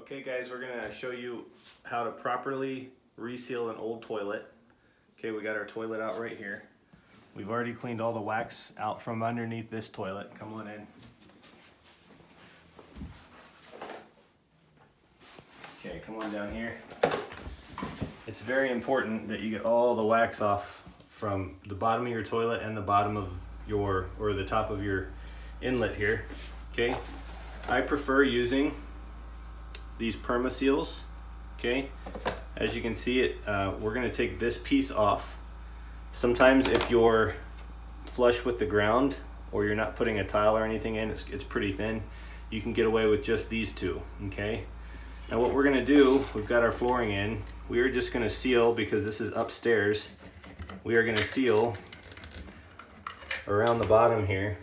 Okay guys, we're gonna show you how to properly reseal an old toilet. Okay, we got our toilet out right here. We've already cleaned all the wax out from underneath this toilet. Come on in. Okay, come on down here. It's very important that you get all the wax off from the bottom of your toilet and the bottom of your, or the top of your inlet here. Okay, I prefer using these perma seals. Okay, as you can see it, we're going to take this piece off. Sometimes if you're flush with the ground or you're not putting a tile or anything in, it's pretty thin, you can get away with just these two. Okay, now what we're going to do, we've got our flooring in, we are just going to seal, because this is upstairs, we are going to seal around the bottom here.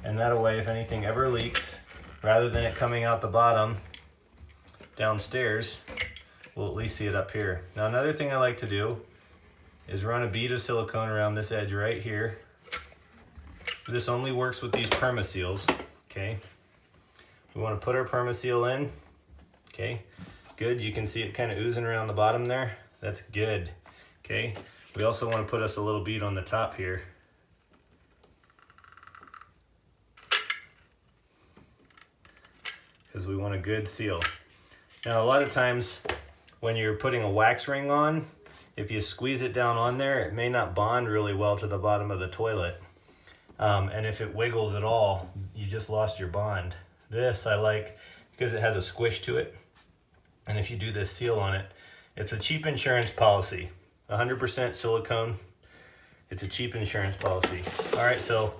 And that way, if anything ever leaks, rather than it coming out the bottom downstairs, we'll at least see it up here. Now another thing I like to do is run a bead of silicone around this edge right here. This only works with these perma seals. Okay, we want to put our perma seal in. Okay, good. You can see it kind of oozing around the bottom there. That's good. Okay, we also want to put us a little bead on the top here. Because we want a good seal. Now a lot of times when you're putting a wax ring on, if you squeeze it down on there, it may not bond really well to the bottom of the toilet. And if it wiggles at all, you just lost your bond. This I like because it has a squish to it. And if you do this seal on it, it's a cheap insurance policy. 100% silicone. It's a cheap insurance policy. All right, so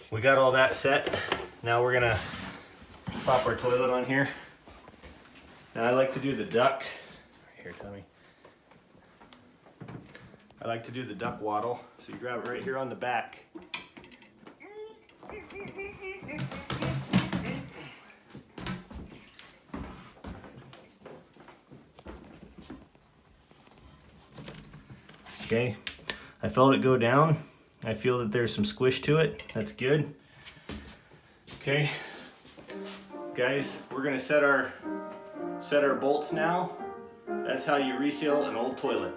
we got all that set. Now we're gonna pop our toilet on here. Now I like to do the duck. Here, Tommy. I like to do the duck waddle. So you grab it right here on the back. Okay, I felt it go down. I feel that there's some squish to it. That's good. Okay. Guys, we're gonna set our bolts now. That's how you reseal an old toilet.